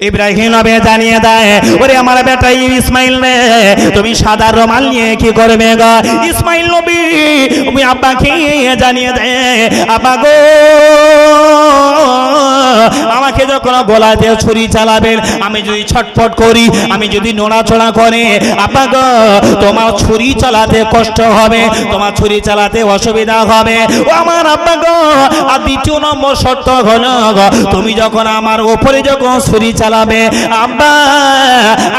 ইব্রাহিম নবী জানিয়ে দেয়, ওরে আমার বেটা ইসমাইল রে, তুমি সাদা রুমাল নিয়ে কি করবে গো? ইসমাইল নবী ওই আব্বাকে জানিয়ে দেয়, আব্বা গো, আমাকে যখন গলাতে ছুরি চালাবেন, আমি যদি ছটফট করি, আমি যদি নড়াচড়া করে, আব্বা গো, তোমার ছুরি চালাতে কষ্ট হবে, তোমার ছুরি চালাতে অসুবিধা হবে ও আমার আব্বা গো। আর দ্বিতীয় নম্বর শর্ত হলো, তুমি যখন আমার উপরে যখন ছুরি চালাবে আব্বা,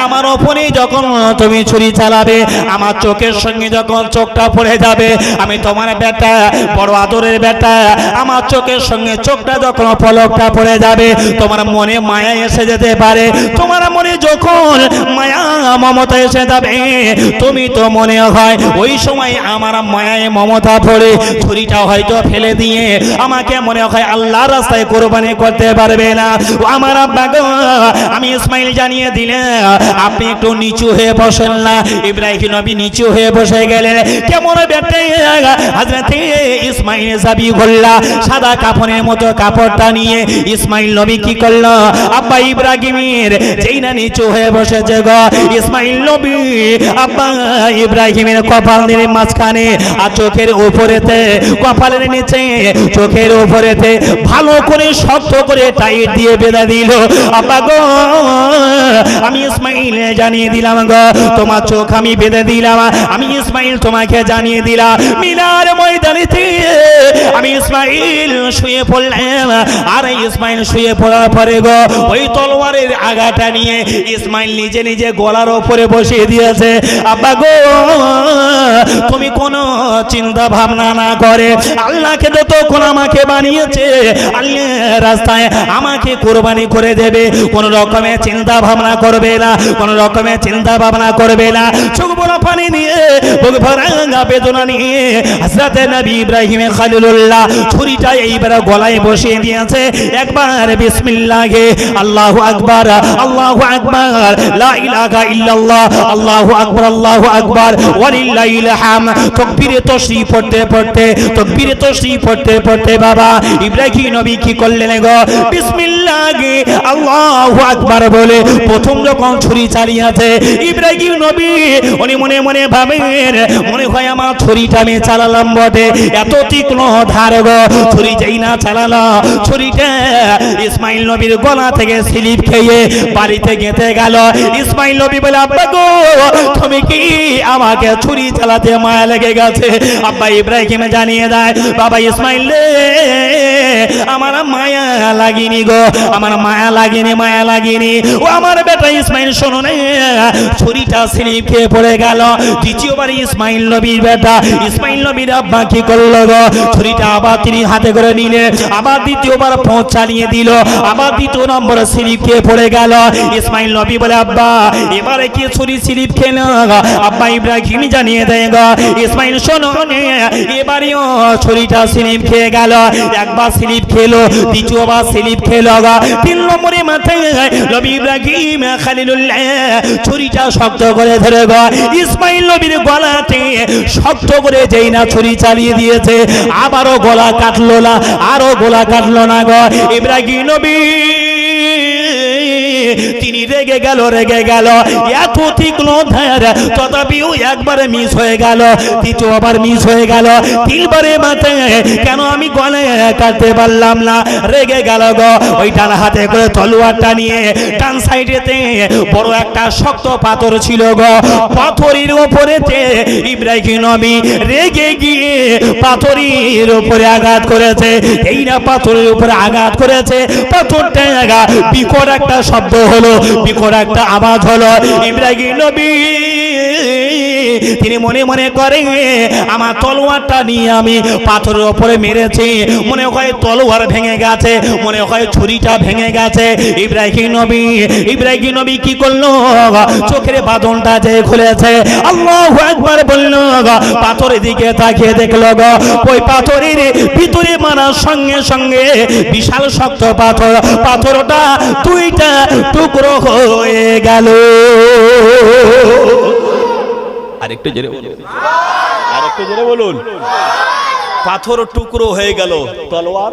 আমার উপরে যখন তুমি ছুরি চালাবে, আমার চোখের সঙ্গে যখন চোখটা পড়ে যাবে, আমি তোমার বেটা, বড় আদরের বেটা, আমার চোখের সঙ্গে চোখটা যখন পলকটা পড়ে যাবে, তোমার মনে মায়া এসে যেতে পারে। তোমার মনে যখন মায়া মমতা এসে যাবে, তুমি তো মনে হয় ওই সময় আমার মায়ায় মমতা পড়ে ছুরিটা হয়তো ফেলে দিয়ে আমাকে মনে হয় আল্লাহর রাস্তায় কোরবানি করতে পারবে না। আমার আব্বা গো, আমি ইসমাইল জানিয়ে দিলে আপনি একটু নিচু হয়ে বসেন না। ইব্রাহিম নবী নিচু হয়ে বসে গেলেন। কেমন বেটে হযরতে ইসমাইল যাবিহুল্লাহ সাদা কাফনের মতো কাপড়টা নিয়ে ইসমাইল নবী কি করলো, আব্বা ইব্রাহিমের যেই না নিচু হয়ে বসেছে গো, ইসমাইল নবী আব্বা ইব্রাহিমের কপালের মাঝখানে আর চোখের উপরেতে, কপালের নিচে চোখের উপরেতে ভালো করে শক্ত করে টাইট দিয়ে বেঁধে দিল। আব্বা গো, আমি ইসমাইল জানিয়ে দিলাম গো, তোমার চোখ আমি বেঁধে দিলাম। আমি ইসমাইল তোমাকে জানিয়ে দিলাম, মিনার ময়দানেতে আমি ইসমাইল শুয়ে পড়লাম। আর ইসমাইল শুয়ে পড়ার পরে গো, ওই তলোয়ারের আগাটা নিয়ে ইসমাইল নিজে নিজে গলার উপরে বসিয়ে দিয়েছে। আব্বা গো, তুমি কোনো চিন্তা ভাবনা না করে, আল্লাহকে যতক্ষণ আমাকে বানিয়েছে, আল্লাহর রাস্তায় আমাকে কোরবানি করে দেবে, কোন রকমের চিন্তা ভাবনা করবে না, কোন রকমের চিন্তা ভাবনা করবে না। চোখ বড় পানি নিয়ে, বুক ভরা বেদনা নিয়ে হযরতে নবী ইব্রাহিম খলিলুল্লাহ ছুরিটা এইবার গলায় বসিয়ে দিয়েছে। একবার বিসমিল্লাহ, আল্লাহু আকবার, আল্লাহু আকবার, লা ইলাহা ইল্লাল্লাহ, আল্লাহু আকবার, আল্লাহু আকবার, ওয়ালিল্লাহিল হামদ। তাকবীরে তাশরীফ পড়তে পড়তে, তাকবীরে তাশরীফ পড়তে পড়তে বাবা ইব্রাহিম নবী কি করলেন গো, বিসমিল্লাহ, আল্লাহু আকবার বলে প্রথম যখন ছুরি চালিয়েছে ইব্রাহিম নবী উনি মনে মনে ভাবেন, মনে হয় আমার ছুরিটা আমি চালালাম বটে, এত তীক্ষ্ণ ধার গো। ছুরি যেই না চালালো, ছুরিটা ইসমাইল নবীর গলা থেকে স্লিপ খেয়ে বাড়িতে গেঁথে গেল। ইসমাইল নবী বলে, আব্বা গো, তুমি কি আমাকে ছুরি চালাতে মায়া লেগে গেছে? আব্বা ইব্রাহিম জানিয়ে দেয়, বাবা ইসমাইল রে, আমার মায়া লাগেনি গো, আমার মায়া লাগেনি, মায়া লাগেনি। ও আমার বেটা ইসমাইল, শোনো না, ছুরিটা স্লিপ খেয়ে পড়ে গেল। দ্বিতীয়বার ইসমাইল নবীর বেটা ইসমাইল নবীর আব্বা কি করলো গো, ছুরিটা আবার তিনি হাতে করে নিলে, আবার দ্বিতীয়বার পথ চালিয়ে দিল, আবার দ্বিতীয় নম্বর স্লিপ খেয়ে পড়ে গেল। ইসমাইল নবী বলে, আব্বা এবারে কি ছুরি স্লিপ খেল? আব্বা ইব্রাহিম জানিয়ে দেয় গো, ইসমাইল শোনো, এবারেও ছুরিটা স্লিপ খেয়ে গেল। একবার স্লিপ খেলো, দ্বিতীয়বার স্লিপ খেলো গো, তিন নম্বরে মাথায় নবী ইব্রাহিম খলিলুল্লাহ ছুরিটা শক্ত করে ধরে গো, ইসমাইল নবীর গলাতে শক্ত করে যেই না ছুরি চালিয়ে দিয়েছে, আবারও গলা কাটলো না, আরো গলা কাটলো না গো। ইব্রাহিম নবী তিনি রেগে গেল, রেগে গেল, এত তীক্ষ্ণ ধার, তথাপিও একবারে মিস হয়ে গেল, দ্বিতীয়বার মিস হয়ে গেল, তিনবারে মাথায় কেন আমি গলায় কাটতে পারলাম না, রেগে গেল গো। ওই ডান হাতে করে তলোয়ারটা নিয়ে ডান সাইডেতে বড় একটা শক্ত পাথর ছিল গো, পাথরের উপরেতে ইব্রাহিম নবী রেগে গিয়ে পাথরের উপরে আঘাত করেছে। এই না পাথরের উপরে আঘাত করেছে, পাথরটা বিকট একটা শব্দ হলো, বিকট একটা আওয়াজ হলো। ইব্রাহিম নবী তিনি মনে মনে করে, আমার তলোয়ারটা নিয়ে আমি পাথরের উপরে মেরেছি, মনে হয় তলোয়ার ভেঙে গেছে, মনে হয় ছুরিটা ভেঙে গেছে। ইব্রাহিম নবী কি করলো, চোখের বাঁধনটা যে খুলেছে, আল্লাহু আকবার বলল, পাথরের দিকে তাকিয়ে দেখলো গো, ওই পাথরের ভিতরে মারার সঙ্গে সঙ্গে বিশাল শক্ত পাথর, পাথরটা দুইটা টুকরো হয়ে গেল। আরেকটু জোরে বলুন, আরেকটু জোরে বলুন। পাথর টুকরো হয়ে গেল, তলোয়ার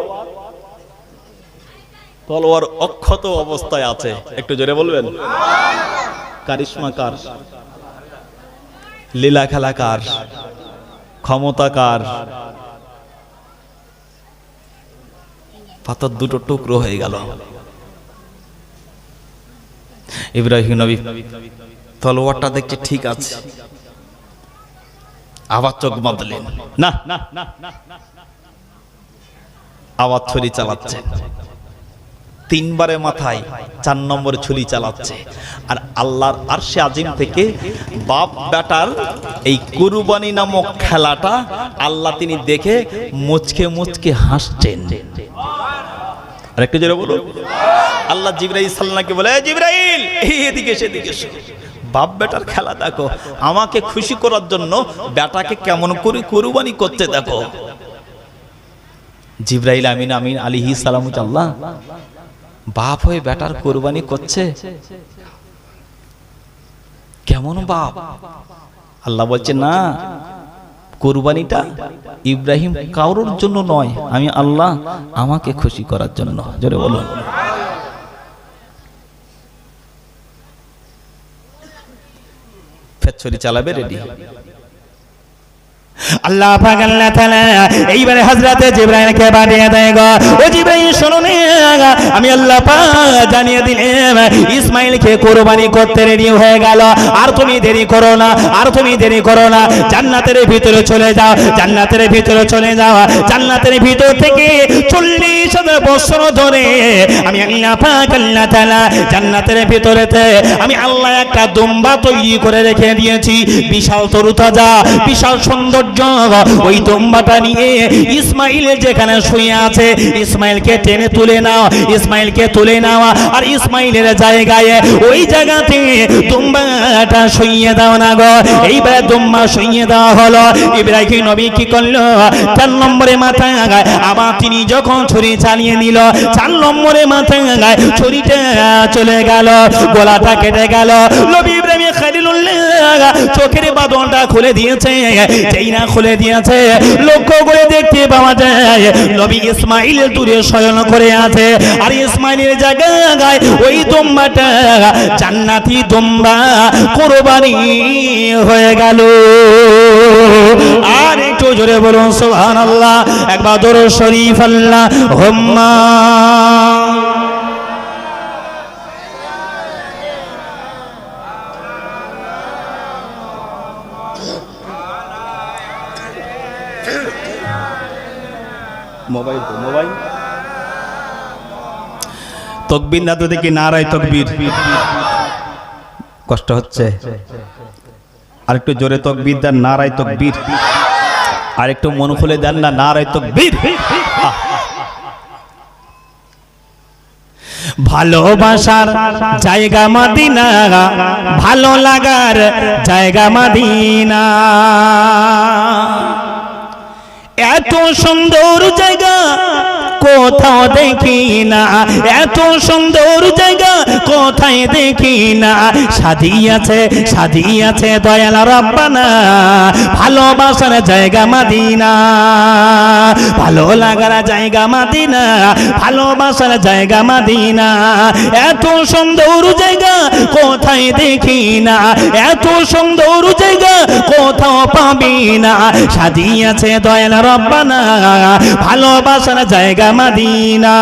তলোয়ার অক্ষত অবস্থায় আছে, একটু জোরে বলবেন। কারিশমা কার? লীলা খেলা কার? ক্ষমতা কার? পাথর দুটো টুকরো হয়ে গেল। ইব্রাহিম নবী তলোয়ারটা দেখছে ঠিক আছে, আবার চোখ বদলেন, না আবার ছুরি চালাচ্ছে, তিনবারে মাথায় 4 নম্বরে ছুরি চালাচ্ছে। আর আল্লাহর আরশে আজিম থেকে বাপ বেটার এই কুরবানি নামক খেলাটা আল্লাহ তিনি দেখে মুচকে মুচকে হাসছেন। আর একটু জোরে বলো। আল্লাহ জিবরাইল সাল্লাল্লাহকে বলে, জিবরাইল এদিকে সেদিকে এসো, বাপ বেটার খেলা দেখো, আমাকে খুশি করার জন্য বেটাকে কেমন করে কুরবানি করতে দেখো। জিবরাইল আমিন আমিন আলাইহিস সালাম আল্লাহ বাপ হয়ে বেটার কুরবানি করছে, কেমন বাপ? আল্লাহ বলছে না, কুরবানিটা ইব্রাহিম কারোর জন্য নয়, আমি আল্লাহ আমাকে খুশি করার জন্য। জোরে বলুন। ফের ছুরি চালাবে, রেডি। আল্লাহ পাক আল্লাহ তাআলা এইবারে হযরতে জিবরাইলকে পাঠিয়ে দেয় গো, ও জিবরাইল শোনো না, আমি আল্লাহ পাক জানিয়ে দিলাম ইসমাইলকে কুরবানি করতে রেডি হয়ে গেল। আর তুমি দেরি করো না, আর তুমি দেরি করো না, জান্নাতের ভিতরে চলে যাও, জান্নাতের ভিতরে চলে যাও। জান্নাতের ভিতর থেকে 40,000 বছর ধরে আমি আল্লাহ পাক আল্লাহ তাআলা জান্নাতের ভিতরেতে আমি আল্লাহ একটা দুম্বা তৈরি করে রেখে দিয়েছি, বিশাল তরুতাজা, বিশাল সুন্দর। ওই দুম্বাটা নিয়ে ইসমাইল যেখানে শুয়ে আছে, ইসমাইলকে টেনে তুলে নাও, ইসমাইলকে তুলে নাও, আর ইসমাইলের জায়গায় ওই জায়গাতে দুম্বাটা শুইয়ে দাও না গো। এইবার দুম্বা শুইয়ে দেওয়া হলো। ইব্রাহিম নবী কি করলো? 4 নম্বরে মাথায় আবার তিনি যখন ছুরি চালিয়ে নিল, 4 নম্বরে মাথায় ছুরিটা চলে গেল, গলাটা কেটে গেল। নবী ইব্রাহিম খলিলুল্লাহ চোখের বাঁধনটা খুলে দিয়েছে, যেই না খুলে দিয়েছে লক্ষ্য করে দেখতে পাওয়া যায় নবী ইসমাইল দূরে শয়ন করে আছে, আর ইসমাইলের জায়গায় ওই দুম্বাটা জান্নাতি দুম্বা কুরবানি হয়ে গেল। আর একটু জোরে বলুন সুবহানাল্লাহ, একবার দরুদ শরীফ আল্লাহুম্মা। মোবাইল তো মোবাইল তকবীর না তো দেখি নারায়ে তকবীর। কষ্ট হচ্ছে, আর একটু জোরে তকবীর দেন, নারায়ে তকবীর। আর একটু মন খুলে দেন না, নারায়ে তকবীর। ভালোবাসার জায়গা মদিনা, ভালো লাগার জায়গা মদিনা, এত সুন্দর জায়গা কোথাও দেখি না, এত সুন্দর জায়গা কোথায় দেখি না। সাজিয়াছে দয়াল রব্বানা, ভালোবাসার জায়গা মদিনা, ভালো লাগার জায়গা মদিনা, ভালোবাসার জায়গা মদিনা। এত সুন্দর জায়গা কোথায় দেখি না, এত সুন্দর জায়গা কোথাও পাবি না। সাজিয়াছে দয়াল রব্বানা, ভালোবাসার জায়গা মদিনা।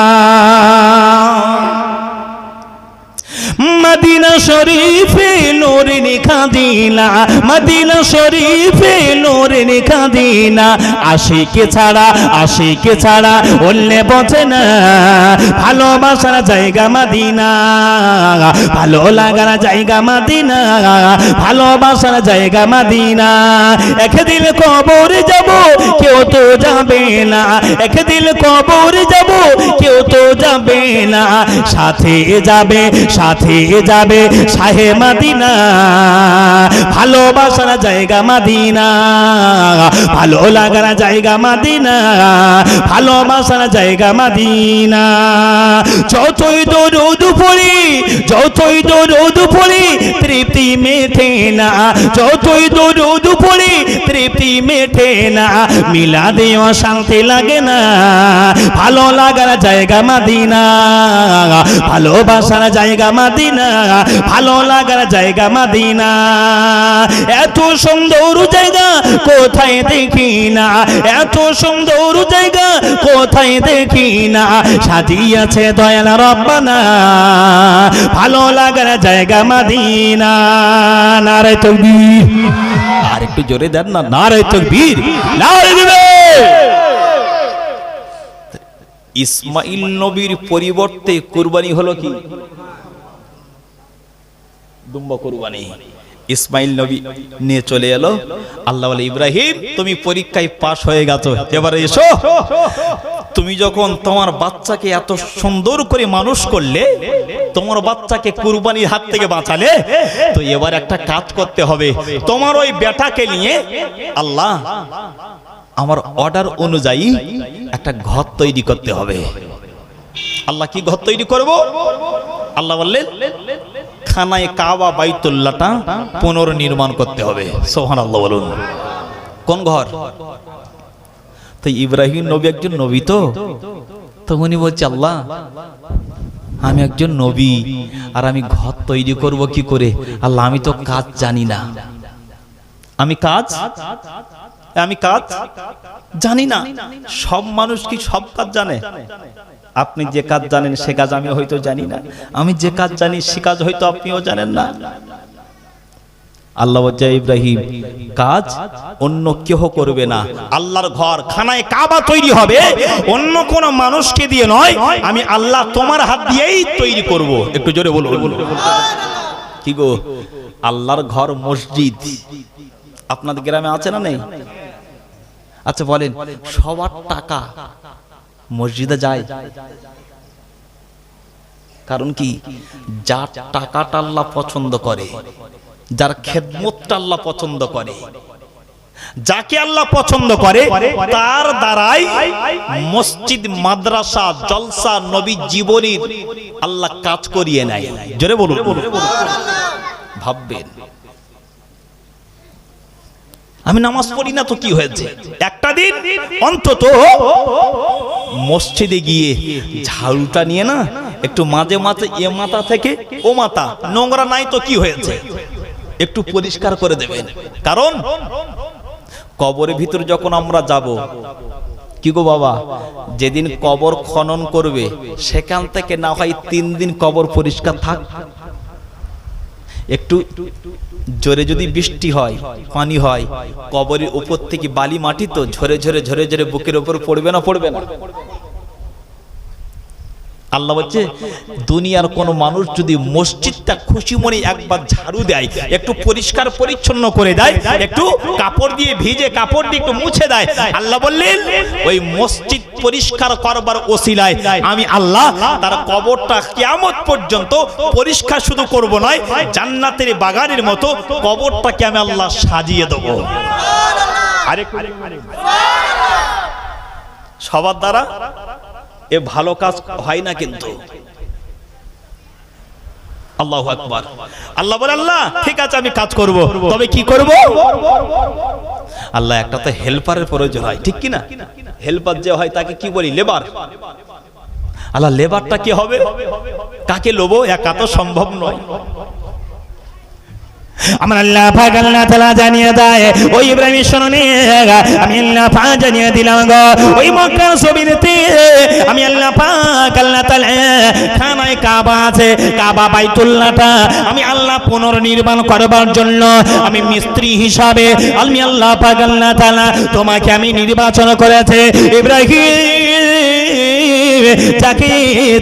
মদিনা শরীফে নূর নিখা দিনা, মদিনা শরীফে নূর নিখা দিনা। আশিকে ছাড়া বললে বোঝে না, ভালোবাসার জায়গা মদিনা, ভালো লাগার জায়গা মদিনা, ভালোবাসার জায়গা মদিনা। একদিন কবর যাব কেউ তো যাবে না, একদিন কবর যাব কেউ তো যাবে না, সাথে কাছে যাবে শাহে মদিনা, ভালোবাসার জায়গা মদিনা, ভালো লাগার জায়গা মদিনা, ভালোবাসার জায়গা মদিনা। যতই দরুদ পড়ি, যতই দরুদ পড়ি তৃপ্তি মেটে না, যতই দরুদ পড়ি তৃপ্তি মেটে না, মিলাদেও শান্তি লাগে না, ভালো লাগার জায়গা মদিনা, ভালোবাসার জায়গা মদিনা, ভালো লাগার জায়গা মদিনা। এত সুন্দর জায়গা কোথায় দেখি না, এত সুন্দর জায়গা কোথায় দেখি না, সাজিয়েছে দয়াল রব্বানা, ভালো লাগার জায়গা মদিনা। নারে তাকবীর, আর একটু জোরে দেন না, নারে তাকবীর, নারে তাকবীর। ইসমাইল নবীর পরিবর্তে কুরবানি হলো কি? দুম্বা কুরবানি। ইসমাইল নবী নিয়ে চলে এলো, আল্লাহ বলে ইব্রাহিম তুমি পরীক্ষায় পাশ হয়ে গেছো, এবারে এসো। তুমি যখন তোমার বাচ্চাকে এত সুন্দর করে মানুষ করলে, তোমার বাচ্চাকে কুরবানির হাত থেকে বাঁচালে, তো এবার একটা কাজ করতে হবে, তোমার ওই বেটাকে নিয়ে আল্লাহ আমার অর্ডার অনুযায়ী একটা ঘর তৈরি করতে হবে। আল্লাহ কি ঘর তৈরি করব? আল্লাহ বললেন খানায়ে কাবা বাইতুল্লাহটা পুনর্নির্মাণ করতে হবে। সুবহানাল্লাহ বলুন। কোন ঘর? তো ইব্রাহিম নবী একজন নবী, তো উনি বলছে আল্লাহ আমি একজন নবী আর আমি ঘর তৈরি করব কি করে? আল্লাহ আমি তো কাজ জানি না, আমি কাজ জানি না। সব মানুষ কি সব কাজ জানে? আপনি যে কাজ জানেন সে কাজ আমি হয়তো জানি না, আমি যে কাজ জানি সে কাজ হয়তো আপনিও জানেন না। আল্লাহ বলছে ইব্রাহিম কাজ অন্য কেউ করবে না, আল্লাহর ঘর খানায়ে কাবা তৈরি হবে অন্য কোন মানুষকে দিয়ে নয়, আমি আল্লাহ তোমার হাত দিয়েই তৈরি করব। একটু জোরে বলুন কি গো? আল্লাহর ঘর মসজিদ আপনাদের গ্রামে আছে না নেই? আচ্ছা বলেন, সবার টাকা মসজিদে যায়? কারণ কি? যার টাকাটা আল্লাহ পছন্দ করে, যার খেদমতটা আল্লাহ পছন্দ করে, যাকে আল্লাহ পছন্দ করে, তার দ্বারাই মসজিদ, মাদ্রাসা, জলসা, নবী জীবনীর আল্লাহ কাজ করিয়ে নেয়। জোরে বলুন। ভাববেন আমি নামাজ পড়ি না তো কি হয়েছে? একটা দিন অন্তত মসজিদে গিয়ে ঝাড়ুটা নিয়ে না একটু মাঝে মাঝে এ মাথা থেকে ও মাথা নোংরা নাই তো কি হয়েছে, একটু পরিষ্কার করে দেবেন। কারণ কবরের ভিতর যখন আমরা যাব, কি গো বাবা, যেদিন কবর খনন করবে সেখান থেকে না হয় 3 দিন কবর পরিষ্কার থাক। একটু জোরে যদি বৃষ্টি হয়, পানি হয়, কবরের উপর থেকে বালি মাটি তো ঝরে ঝরে ঝরে ঝরে বুকের উপর পড়বে না? পড়বে না? আল্লাহ বলছে দুনিয়ার কোন মানুষ যদি মসজিদটা খুশি মনে একবার ঝাড়ু দেয়, একটু পরিষ্কার পরিচ্ছন্ন করে দেয়, একটু কাপড় দিয়ে ভিজে কাপড় দিয়ে একটু মুছে দেয়, আল্লাহ বললেন ওই মসজিদ পরিষ্কার করবার ওসিলায় আমি আল্লাহ তার কবরটা কিয়ামত পর্যন্ত পরিষ্কার শুধু করব নয়, জান্নাতের বাগানের মতো কবরটাকে আমি আল্লাহ সাজিয়ে দেব। সবার দ্বারা এ ভালো কাজ হয় না কিন্তু। আল্লাহু আকবার। আল্লাহ বলে আল্লাহ ঠিক আছে আমি কাজ করব, তবে কি করব? আল্লাহ একটা তো হেল্পারের প্রয়োজন হয়, ঠিক কি না? হেল্পার যে হয় তাকে কি বলি? লেবার। আল্লাহ লেবারটা কি হবে? কাকে লোবো? একা তো সম্ভব নয়। আমার আল্লাহ পাক আল্লাহ তাআলা জানিয়ে দেয়, ওই ইব্রাহিম শুনুনি আমি আল্লাহ পাক জানিয়ে দিলাম গো, ওই মক্কার জমিনেতে আমি আল্লাহ পাক আল্লাহ তাআলা খানায়ে কাবা আছে, কাবা বাইতুল্লাহটা আমি আল্লাহ পুনর্নির্মাণ করবার জন্য আমি মিস্ত্রি হিসাবে আমি আল্লাহ পাক আল্লাহ তাআলা তোমাকে আমি নির্বাচন করেছে ইব্রাহিম। যাকে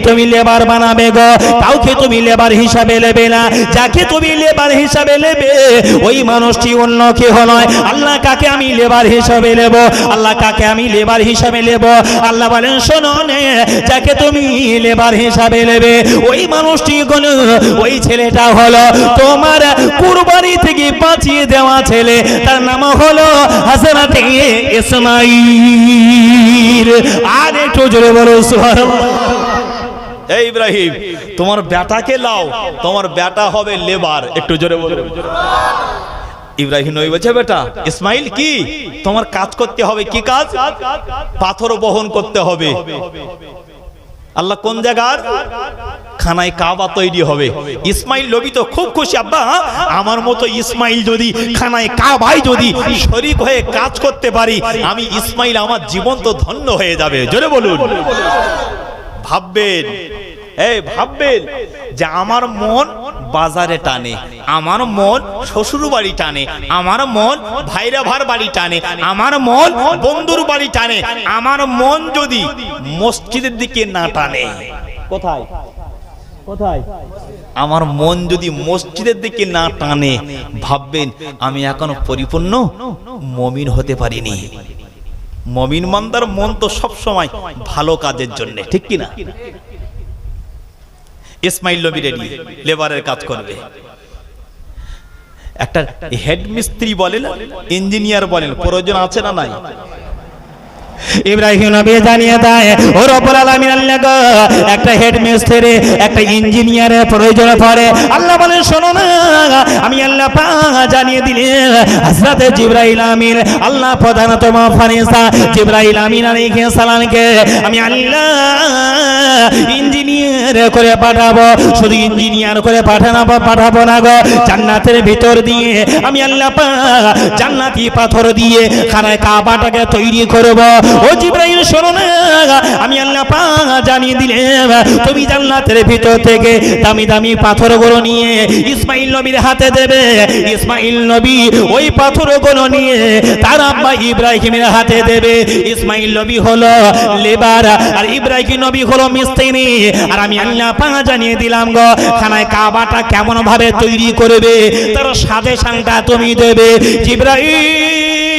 তুমি লেবার বানাবে গো, কাউকে তুমি লেবার হিসাবে নেবে না। যাকে তুমি লেবার হিসাবে নেবে ওই মানুষটি অন্য কেউ নয়। আল্লাহ কাকে আমি লেবার হিসাবে নেব, আল্লাহ কাকে আমি লেবার হিসাবে নেব? আল্লাহ বলেন শোনো নে, যাকে তুমি লেবার হিসাবে নেবে ওই মানুষটি হলো, ওই ছেলেটা হলো তোমার কুরবানি থেকে বাঁচিয়ে দেওয়া ছেলে, তার নাম হলো হাজরাতে ইসমাঈল। আর একটু জোরে বলো সুবহানাল্লাহ। এই ইব্রাহিম, তোমার বেটাকে লাও, তোমার বেটা হবে লেবার। একটু জোরে বলো। ইব্রাহিম নবী বলছে বেটা ইসমাইল কি তোমার কাজ করতে হবে। কি কাজ? পাথর বহন করতে হবে। আল্লাহ কোন জায়গার? খানায় কাবা তৈরি হবে। ইসমাইল নবী তো খুব খুশি, আব্বা আমার মতো ইসমাইল যদি খানায় কাবায় যদি শরীক হয়ে কাজ করতে পারি, আমি ইসমাইল আমার জীবন তো ধন্য হয়ে যাবে। জোরে বলুন। ভাববেন, এই ভাববেন যে আমার মন বাজারে টানে, আমার মন শ্বশুর বাড়ি টানে, আমার মন ভাইরা ভার বাড়ি টানে, আমার মন বন্ধুর বাড়ি টানে, আমার মন যদি মসজিদের দিকে না টানে, কোথায় কোথায়? আমার মন যদি মসজিদের দিকে না টানে, ভাববেন আমি এখনো পরিপূর্ণ মুমিন হতে পারিনি। মুমিন বান্দার মন তো সব সময় ভালো কাজের জন্য, ঠিক কি না? ইসমাইল নবী রেডি, লেবারের কাজ করবে। একটা হেড মিস্ত্রি বলেন, ইঞ্জিনিয়ার বলেন, প্রয়োজন আছে না নাই? ইব্রাহিম নবী জানিয়ে দেয় ও রব্বুল আলামিন আল্লাহ গো, একটা হেড মিস্ত্রি একটা ইঞ্জিনিয়ারের প্রয়োজন পড়ে। আল্লাহ বলেন শোনো না, আমি আল্লাহ পাক জানিয়ে দিলেন হযরত জিবরাইল আমিন, আল্লাহ প্রধানতম ফেরেশতা জিবরাইল আমিন আলাইহিস সালামকে আমি আল্লাহ ইঞ্জিনিয়ার করে পাঠাবো। শুধু ইঞ্জিনিয়ার করে পাঠাবো না গো, জান্নাতের ভিতর দিয়ে আমি আল্লাহ পাক জান্নাতি পাথর দিয়ে খানায় কাবাটাকে তৈরি করব। ও জিবরাইল শোনো না, আমি আল্লাহ পাক জানিয়ে দিলাম তুমি জান্নাতের ভিতর থেকে দামি দামি পাথরগুলো নিয়ে ইসমাইল নবীর হাতে দেবে। ইসমাইল নবী ওই পাথরগুলো নিয়ে তার আব্বা ইব্রাহিমের হাতে দেবে। ইসমাইল নবী হলো লেবার আর ইব্রাহিম নবী হলো মিস্ত্রি। আর আমি আল্লাহ পাক জানিয়ে দিলাম গো, খানায় কাবাটা কেমন ভাবে তৈরি করবে তার সাজেশনটা তুমি দেবে। জিবরাইল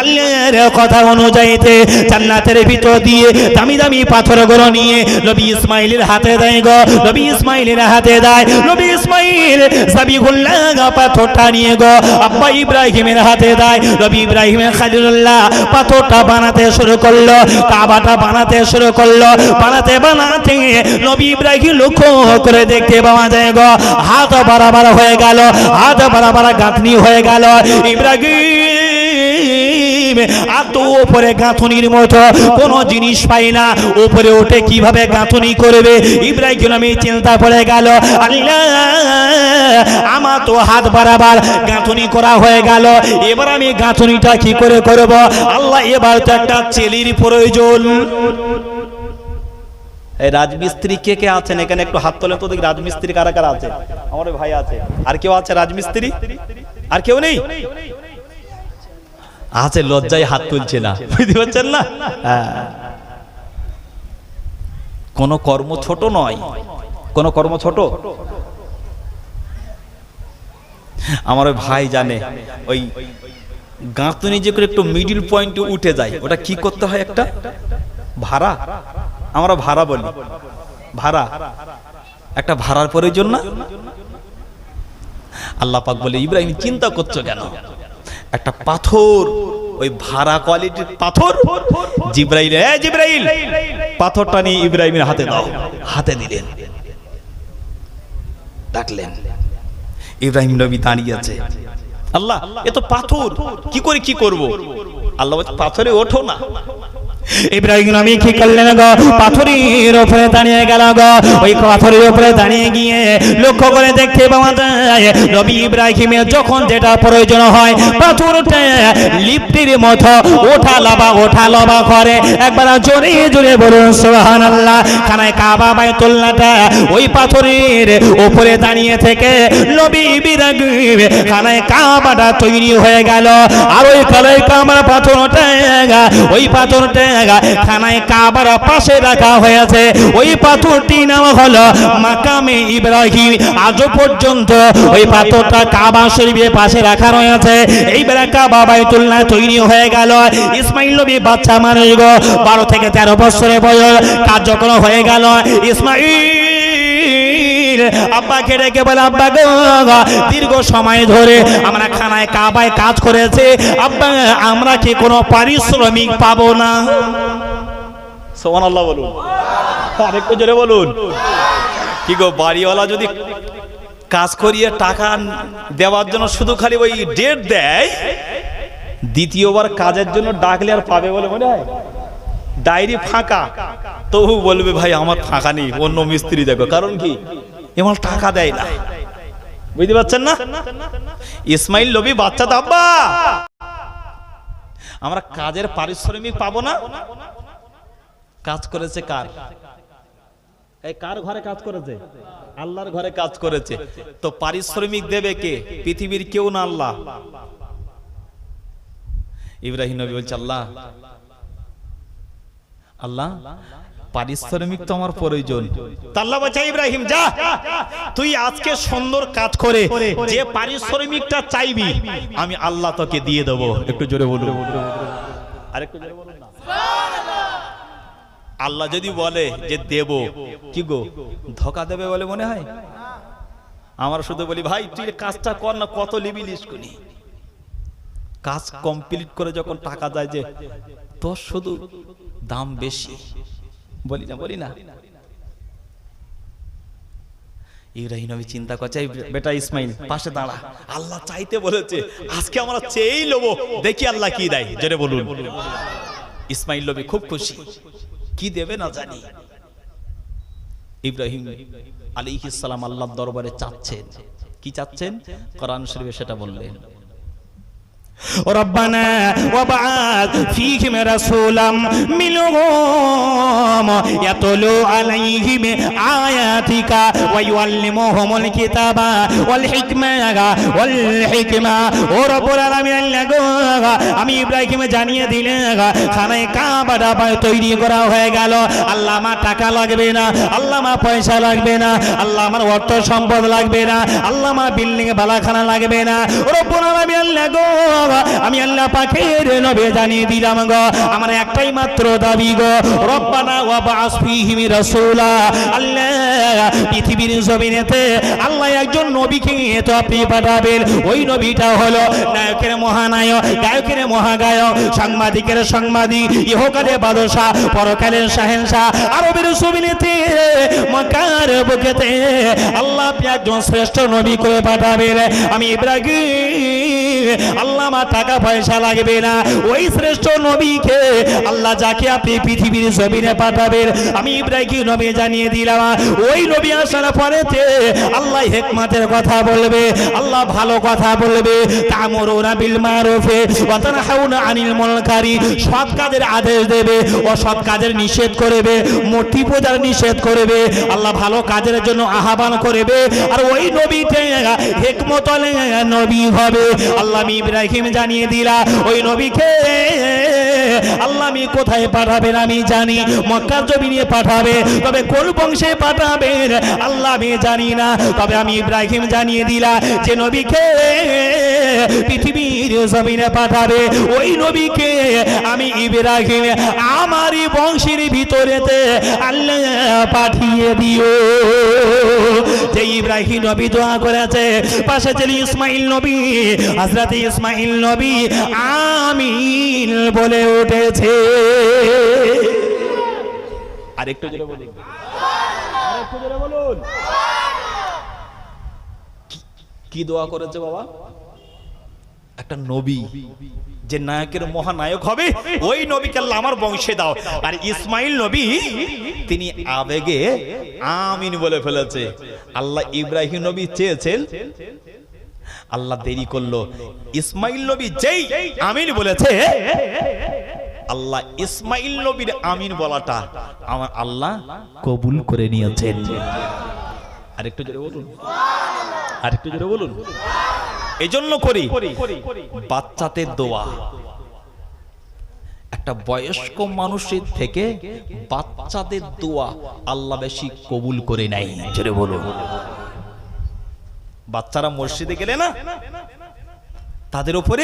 আল্লাহর কথা অনুযায়ীতে জান্নাতের ভিতর দিয়ে দামি দামি পাথরগুলো নিয়ে নবী ইসমাইলের হাতে দেয় গো। নবী ইসমাইলের হাতে দেয়। নবী ইসমাইল সাবিগুল্লাহ পাথরটা নিয়ে গো আব্বা ইব্রাহিমের হাতে দেয়। নবী ইব্রাহিমের খলিলুল্লাহ পাথরটা বানাতে শুরু করলো, কাবাটা বানাতে শুরু করলো। বানাতে নবী ইব্রাহিম লক্ষ্য করে দেখতে পাওয়া যায় গো, হাত বাড়াবার হয়ে গেল, হাত বাড়াবার গাঁথনি হয়ে গেল। ইব্রাহিম এত উপরে গাঁথনির মতো কোন জিনিস পাই না, উপরে ওঠে কিভাবে গাঁথনি করবে। ইব্রাহিম আমি চিন্তা পড়ে গেল, আল্লাহ আমার তো হাত বাড়াবার গাঁথনি করা হয়ে গেল, এবার আমি গাঁথনিটা কি করে করব? আল্লাহ এবার তো একটা ছেলের প্রয়োজন। এই রাজমিস্ত্রি কে কে আছেন এখানে? একটু হাত তোলেন তো দেখি, রাজমিস্ত্রি কারা কারা আছে? আমার ভাই আছে। আর কেউ আছে রাজমিস্ত্রি? আর কেউ নেই? আছে, লজ্জায় হাত তুলছে না, বুঝতে পারছেন না? কোন কর্ম ছোট নয়, কোন কর্ম ছোট। আমার ওই ভাই জানে, ওই গাঁথনি যে করে একটু মিডিল পয়েন্টে উঠে যায়, ওটা কি করতে হয়? একটা ভাড়া, আমরা ভাড়া বলি, ভাড়া, একটা ভাড়ার প্রয়োজন না? আল্লাহ পাক বলে ইব্রাহিম চিন্তা করছো কেন? একটা পাথর, ওই ভাড়া কোয়ালিটির পাথর। জিবরাইল, জিবরাইল পাথরটা নিয়ে ইব্রাহিমের হাতে দাও। হাতে দিলেন, ডাকলেন। ইব্রাহিম নবী দাঁড়িয়ে আছে। আল্লাহ এ তো পাথর, কি করে কি করব? আল্লাহ বলছে পাথরে ওঠো না। ইব্রাহিম নবী কি করলেন গো? পাথরের উপরে দাঁড়িয়ে গেল গো। ওই পাথরের উপরে দাঁড়িয়ে গিয়ে লক্ষ্য করে দেখতে পাওয়া যায় নবী ইব্রাহিমের যখন যেটা প্রয়োজন হয় পাথরটা লিফটের মতো ওঠা লাভা করে। একবার জোরে জোরে বলুন সুবহানাল্লাহ। খানায় কাবা বাইতুল্লাহটা ওই পাথরের উপরে দাঁড়িয়ে থেকে নবী ইব্রাহিম খানায় কাবাটা তৈরি হয়ে গেল। আর ওই কাবার পাথরটা, ওই পাথরটা খানায় কাবার পাশে রাখা হয়েছে। ওই পাথরটি নাম হলো মাকামে ইব্রাহিম। আজও পর্যন্ত ওই পাথরটা কাবা শরীফের পাশে রাখা রয়েছে। এইবার কাবা বাইতুল্লাহ তৈরি হয়ে গেল। ইসমাইল নবী বাচ্চা মানুষ গো, 12 থেকে 13 বছরের বয়স। কাজ যখন হয়ে গেল, ইসমাইল আব্বাকে ডেকে বলে, আব্বা গো, দীর্ঘ সময় ধরে আমরা খানায় কাবায় কাজ করেছি, আব্বা আমরা কি কোনো পারিশ্রমিক পাবো না? সুবহানাল্লাহ বলুন, আরেকটু জোরে বলুন। কি গো, বাড়িওয়ালা যদি কাজ করিয়ে টাকা দেওয়ার জন্য শুধু খালি ওই ডেট দেয়, দ্বিতীয়বার কাজের জন্য ডাকলে আর পাবে বলে মনে হয়? ডায়েরি ফাঁকা, তবু বলবে ভাই আমার ফাঁকা নেই, অন্য মিস্ত্রি দেখো। কারণ কি, এমন টাকা দেয় না। বুঝতে পারছেন না? ইসমাইল নবী বাচ্চা তো, আব্বা আমরা কাজের পারিশ্রমিক পাবো না। কাজ করেছে কার? এই কার ঘরে কাজ করেছে? আল্লাহর ঘরে কাজ করেছে। তো পারিশ্রমিক দেবে কে? পৃথিবীর কেউ না, আল্লাহ। ইব্রাহিম নবী বলছে, আল্লাহ আল্লাহ পারিশ্রমিক তো আমার প্রয়োজন। আল্লাহ বলছে, ইব্রাহিম যা, তুই আজকে সুন্দর কাজ করে যে পারিশ্রমিকটা চাইবি আমি আল্লাহ তোকে দিয়ে দেবো। একটু জোরে বলুন, আরেকটু জোরে বলুন না। আল্লাহ যদি বলে যে দেব, কি গো ধোকা দেবে বলে মনে হয়? আমরা শুধু বলি ভাই তুই কাজটা কর না, কত লিবি লিস্ট করি। কাজ কমপ্লিট করে যখন টাকা যায় যে তোর শুধু দাম বেশি, বলি না। ইব্রাহিম নবী চিন্তা করছে, বেটা ইসমাইল পাশে দাঁড়া, আল্লাহ চাইতে বলেছে, আজকে আমরা চেয়েই লবো, দেখি আল্লাহ কি দেয়। জোরে বলুন। ইসমাইল নবী খুব খুশি, কি দেবে না জানি। ইব্রাহিম আলাইহিস সালাম আল্লাহর দরবারে চাচ্ছেন, কি চাচ্ছেন? কোরআন শরীফে সেটা বললেন, ربنا وابعث فيهم رسولا منهم يتلو عليهم آياتك ويعلمهم الكتاب والحكمة ও রব্বুল আলামিন আমি ইব্রাহিম জানিয়ে দিলেন খানায় কাবাটা তৈরি করা হয়ে গেল। আল্লাহ আমার টাকা লাগবে না, আল্লাহ আমার পয়সা লাগবে না, আল্লাহ আমার অর্থ সম্পদ লাগবে না, আল্লাহ আমার বিল্ডিং বালাখানা লাগবে না। ও রব্বুল আলামিন আমি আল্লাহ পাকের নবী জানিয়ে দিলাম গো, আমার একটাই মাত্র দাবি গো, রব্বানা ওয়াবআস ফীহিম রাসূলা। আল্লাহ পৃথিবীর জমিনেতে আল্লাহ একজন নবীকে তো আপনি পাঠাবেন। ওই নবীটা হলো নায়কের মহানায়ক, গায়কের মহাগায়ক, সাংবাদিকের সাংবাদিক, ইহকালের বাদশা, পরকালের শাহেনশাহ। আরবের জমিনেতে মক্কার বুকেতে আল্লাহ আপনি একজন শ্রেষ্ঠ নবী করে পাঠাবেন। আমি ইব্রাহিম আল্লাহ আমার টাকা পয়সা লাগবে না, ওই শ্রেষ্ঠ নবীকে আল্লাহ যাকে আপনি পৃথিবীর জমিনে পাঠাবেন আমি ইব্রাহিম নবী জানিয়ে দিলাম। ওই নবী আসার পরেতে আল্লাহ হিকমতের কথা বলবে, আল্লাহ ভালো কথা বলবে। তা'মুরুনা বিল মারুফি ওয়া তানহাউনা আনিল মুনকারি, সৎ কাজের আদেশ দেবে, অসৎ কাজের নিষেধ করবে, মূর্তি পূজার নিষেধ করবে, আল্লাহ ভালো কাজের জন্য আহ্বান করবে। আর ওই নবীতে হিকমতের নবী হবে। আল্লাহ আমি ইব্রাহিম জানিয়ে দিলা ওই নবীকে আল্লাহ আমি কোথায় পাঠাবেন আমি জানি, মক্কার জমিনে পাঠাবে, তবে কোন বংশে পাঠাবেন আল্লাহ আমি জানি না। তবে আমি ইব্রাহিম জানিয়ে দিলা যে নবীকে পৃথিবীর জমিনে পাঠাবে ওই নবীকে আমি ইব্রাহিম আমারই বংশের ভিতরেতে আল্লাহ পাঠিয়ে দিও। যে ইব্রাহিম নবী দোয়া করেছে, পাশে ছিল ইসমাইল নবী, হযরত ইসমাইল নবী আমিন বলে উঠেছে। আরেকটু জোরে বলুন, আরেকটু জোরে বলুন। কি দোয়া করেছে বাবা? একটা নবী যে নায়কের মহানায়ক হবে ওই নবীকে আল্লাহ আমার বংশে দাও। আর ইসমাইল নবী তিনি আবেগে আমিন বলে ফেলেছে। আল্লাহ ইব্রাহিম নবী চেয়েছেন, আল্লাহ দেরি করলো। ইসমাইল নবী যেই আমিন বলেছে, আল্লাহ ইসমাইল নবীর আমিন বলাটা আমার আল্লাহ কবুল করে নিয়েছেন। আরেকটু জোরে বলুন, আরেকটু জোরে বলুন। এই জন্য করি বাচ্চাদের দোয়া। একটা বয়স্ক মানুষের থেকে বাচ্চাদের দোয়া আল্লাহ বেশি কবুল করে নেয়। জোরে বলো। বাচ্চারা মসজিদে গেলে না তাদের উপরে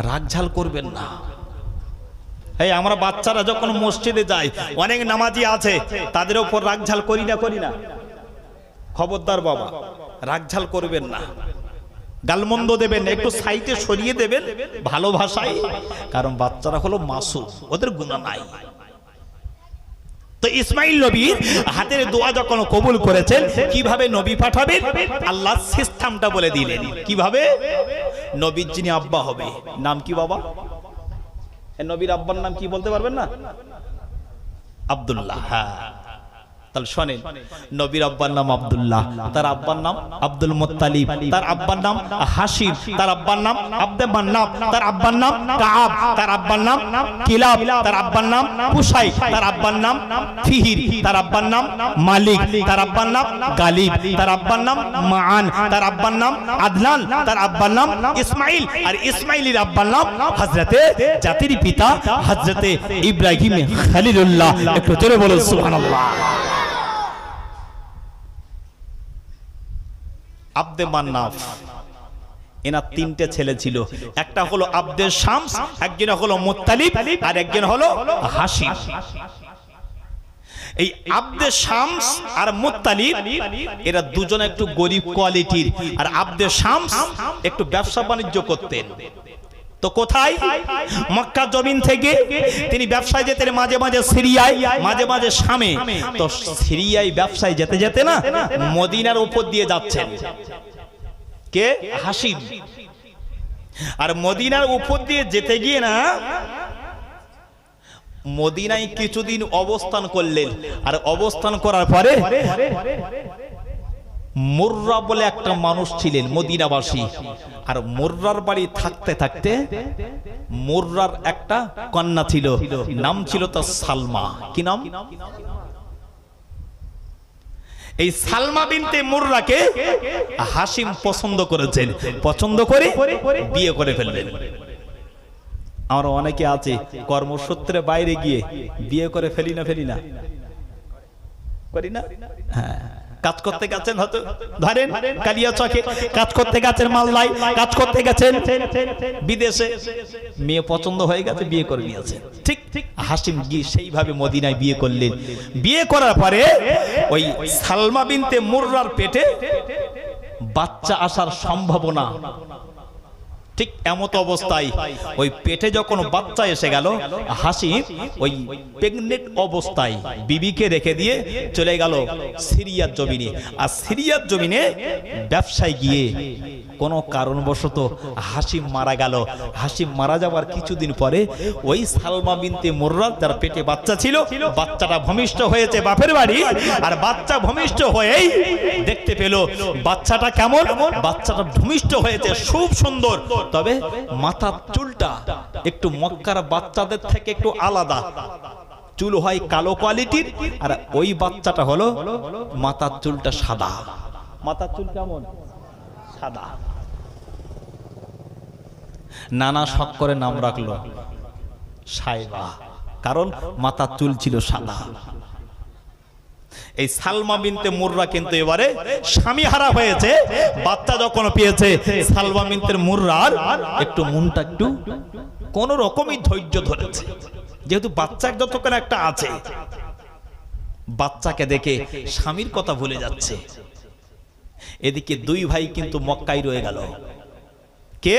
রাগঝাল করবেন না। এই আমরা বাচ্চারা যখন মসজিদে যাই, অনেক নামাজি আছে, তাদের উপর রাগঝাল করি না। খবরদার বাবা, রাগঝাল করবেন না, গালমন্দ দেবেন, একটু সাইডে সরিয়ে দেবেন ভালো ভাষায়, কারণ বাচ্চারা হলো মাসুম, ওদের গুনাহ নাই। তো ইসমাইল নবীর হাতের দোয়া যখন কবুল করেছেন, কিভাবে নবী পাঠাবেন আল্লাহ সিস্টেমটা বলে দিলেন। কিভাবে নবীর যিনি আব্বা হবে, নাম কি বাবা? নবীর আব্বার নাম কি বলতে পারবেন না? আব্দুল্লাহ। হ্যাঁ, তাহলে শোনেন, নবীর আব্বার নাম আব্দুল্লাহ, তার আব্বার নাম আব্দুল মুত্তালিব, তার আব্বার নাম হাশিম, তার আব্বার নাম আব্দে মান্নাফ, তার আব্বার নাম কাআব, তার আব্বার নাম কিলাব, তার আব্বার নাম কুসাই, তার আব্বার নাম ফিহির, তার আব্বার নাম মালিক, তার আব্বার নাম গালিব, তার আব্বার নাম মাআন, তার আব্বার নাম আদনান, তার আব্বার নাম ইসমাইল, আর ইসমাইলের আব্বার নাম হযরতে জাতির পিতা হযরতে ইব্রাহিম খলিলুল্লাহ। একটু জোরে বলো সুবহানাল্লাহ। আব্দে মান্নাফ, এনার তিনটে ছেলে ছিল, একটা হলো আব্দে শামস, একজন হলো মুত্তালিব, আর একজন হলো হাশিম। এই আব্দে শামস আর মুত্তালিব এরা দুজনে একটু গরিব কোয়ালিটির, আর আব্দে শামস একটু ব্যবসা বাণিজ্য করতেন। তো কোথায়? মক্কা জমিন থেকে তিনি ব্যবসায় যেতেন, মাঝে মাঝে সিরিয়ায়, মাঝে মাঝে শামে। তো সিরিয়ায় ব্যবসায় যেতে যেতে না মদিনার উপর দিয়ে যাচ্ছেন। কে? হাশিম। আর মদিনার উপর দিয়ে যেতে গিয়ে না মদিনায় কিছুদিন অবস্থান করলেন, আর অবস্থান করার পরে মুররা বলে একটা মানুষ ছিলেন মদিনাবাসী, আর মুররার বাড়ি থাকতে থাকতে মুররার একটা কন্যা ছিল, নাম ছিল তার সালমা। কি নাম? এই সালমা বিনতে মুররাকে হাশিম পছন্দ করেছেন, পছন্দ করে বিয়ে করে ফেললেন। আমরা অনেকে আছে কর্মসূত্রে বাইরে গিয়ে বিয়ে করে ফেলি না করি না? হ্যাঁ, কাজ করতে গেছেন, হয়তো ধরেন কালিয়াচকে কাজ করতে গেছেন, মালদায় কাজ করতে গেছেন, বিদেশে মেয়ে পছন্দ হয়ে গেছে, বিয়ে করে নিয়েছেন। ঠিক হাশিম গিয়ে সেইভাবে মদিনায় বিয়ে করলেন। বিয়ে করার পরে ওই সালমা বিনতে মুররার পেটে বাচ্চা আসার সম্ভাবনা, ঠিক এমত অবস্থায় ওই পেটে যখন বাচ্চা এসে গেল, হাশিম ওই প্রেগনেন্ট অবস্থায় বিবিকে রেখে দিয়ে চলে গেল সিরিয়ার জমিনে। আর সিরিয়ার জমিনে ব্যবসায় গিয়ে কোনো কারণবশত হাশিম মারা গেল। হাশিম মারা যাওয়ার কিছুদিন পরে ওই সালমা বিনতে মুররার যার পেটে বাচ্চা ছিল, বাচ্চাটা ভূমিষ্ঠ হয়েছে বাপের বাড়ি। আর বাচ্চা ভূমিষ্ঠ হয়েই দেখতে পেল বাচ্চাটা কেমন, বাচ্চাটা ভূমিষ্ঠ হয়েছে খুব সুন্দর, তবে মাথার চুলটা একটু মক্কার বাচ্চাদের থেকে একটু আলাদা, চুল হয় কালো কোয়ালিটির, আর ওই বাচ্চাটা হলো মাথার চুলটা সাদা। মাথার চুল কেমন? সাদা। নানা শখ করে নাম রাখলো সাইবা, কারণ মাথার চুল ছিল সাদা। এই সালমা বিনতে মুররা কিন্তু এবারে স্বামী হারা হয়েছে। বাচ্চা যখন পেয়েছে সালমা বিনতে মুররার একটু মনটা একটু কোন রকমই ধৈর্য ধরেছে, যেহেতু বাচ্চা যতক্ষণ একটা আছে, বাচ্চাকে দেখে স্বামীর কথা ভুলে যাচ্ছে। এদিকে দুই ভাই কিন্তু মক্কায় রয়ে গেল। কে?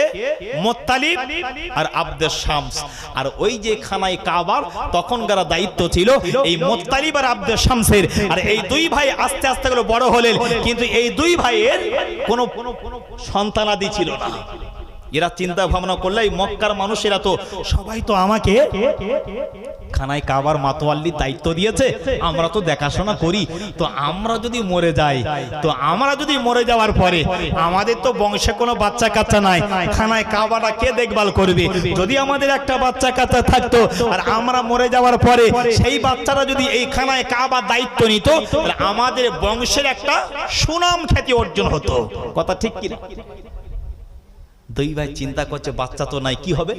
মুত্তালিব আর আব্দে শামস। আর ওই যে খানায় কাবার তখনকার দায়িত্ব ছিল এই মুত্তালিব আর আব্দে শামসের। আর এই দুই ভাই আস্তে আস্তে করে বড় হলেন, কিন্তু এই দুই ভাইয়ের কোনো সন্তানাদি ছিল না। এরা চিন্তা ভাবনা করলে মক্কার মানুষেরা তো সবাই তো আমাকে খানায় কাবার মাতোয়াল্লির দায়িত্ব দিয়েছে, আমরা তো দেখাশোনা করি, তো আমরা যদি মরে যাই, তো আমরা যদি মরে যাওয়ার পরে আমাদের তো বংশে কোনো বাচ্চা কাচ্চা নাই, খানায় কাবাটা কে দেখভাল করবে? যদি আমাদের একটা বাচ্চা কাচ্চা থাকতো আর আমরা মরে যাওয়ার পরে সেই বাচ্চারা যদি এই খানায় কাবার দায়িত্ব নিত, তাহলে আমাদের বংশের একটা সুনাম খ্যাতি অর্জন হতো। কথা ঠিক কি? দুই ভাই চিন্তা করছে বাচ্চা তো নাই, কি হবে?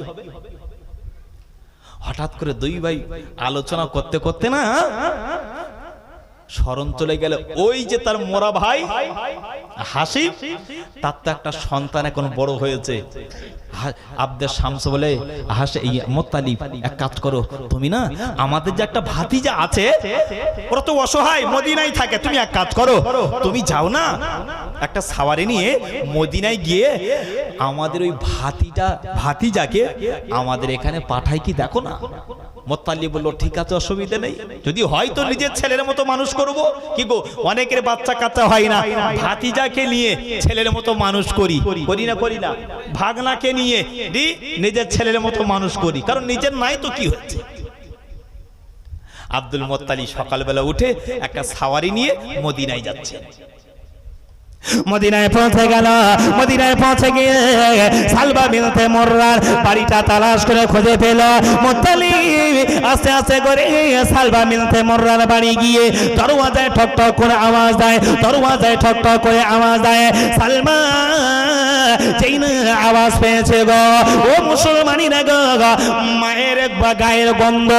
হঠাৎ করে দুই ভাই আলোচনা করতে করতে না স্মরণ চলে গেল, ওই যে তার মোরা ভাই হাসিম, তার তো একটা সন্তান এখন বড় হয়েছে। আব্দে শামস বলে, মোত্তালিব এক কাজ করো, তুমি না আমাদের যে একটা ভাতিজা আছে, ওরা তো অসহায়, মদিনায় থাকে, তুমি এক কাজ করো, তুমি যাও না একটা সাওয়ারি নিয়ে মদিনায় গিয়ে আমাদের ওই ভাতিজাকে আমাদের এখানে পাঠাই কি দেখো না। মোত্তালিব বলল, ঠিক আছে, অসুবিধা নেই, যদি হয় তো নিজের ছেলের মতো মানুষ করব। কি গো, অনেকের বাচ্চা কাচ্চা হয় না, ভাতিজাকে নিয়ে ছেলের মতো মানুষ করি না, ভাগনাকে নিয়ে নিজের ছেলের মতো মানুষ করি, কারণ নিজের নাই তো কি হচ্ছে। আব্দুল মোত্তালিব সকালবেলা উঠে একটা সাওয়ারি নিয়ে মদিনায় যাচ্ছে। মদিনায় পৌঁছে গেল। মদিনায় পৌঁছে গিয়ে সালবা বিনতে মুররার বাড়িটা তালাশ করে খুঁজে পেল। মুত্তালিব আস্তে আস্তে করে সালবা বিনতে মুররার বাড়ি গিয়ে দরওয়াজায় ঠক ঠক করে আওয়াজ দেয়, দরওয়াজায় ঠক ঠক করে আওয়াজ দেয়। সালমা যেই না আওয়াজ পেয়েছে গো, ও মুসলমানিরা গো, মায়ের গায়ের গন্ধ,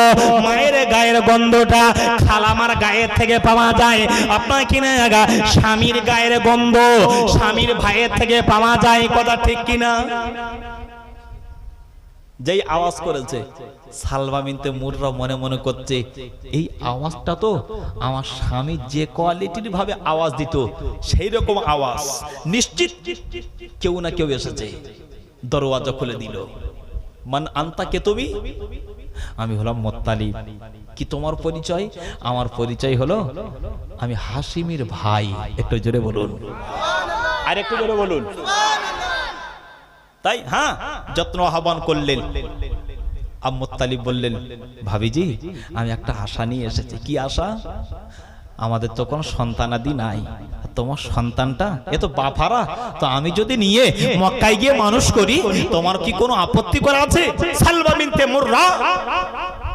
মায়ের গায়ের গন্ধটা খালামার গায়ের থেকে পাওয়া যায়। আপনার কিনা স্বামীর গায়ের গন্ধ স্বামীর ভাইয়ের থেকে পাওয়া যায়, কথা ঠিক কিনা? যেই আওয়াজ করেছে সালমা বিনতে মুররা মনে মনে করছে, এই আওয়াজটা তো আমার স্বামী যে কোয়ালিটির ভাবে আওয়াজ দিত সেই রকম আওয়াজ, নিশ্চিত কেউ না কেউ এসেছে। দরওয়াজা খুলে দিল। মান আনতা, কে তুমি? আমি হলাম মোত্তালিব। কি তোমার পরিচয়? আমার পরিচয় হলো আমি হাশিমের ভাই। একটু জোরে বলুন, আর একটু জোরে বলুন। তাই হ্যাঁ, যত্ন আহ্বান করলেন। মোত্তালিব বললেন, ভাবিজি আমি একটা আশা নিয়ে এসেছি। কি আশা? আমাদের তো কোনো সন্তানাদি নাই, তোমার সন্তানটা এ তো বাফারা, তো আমি যদি নিয়ে মক্কায় গিয়ে মানুষ করি, তোমার কি কোনো আপত্তি করা আছে? সালমা বিনতে মুররা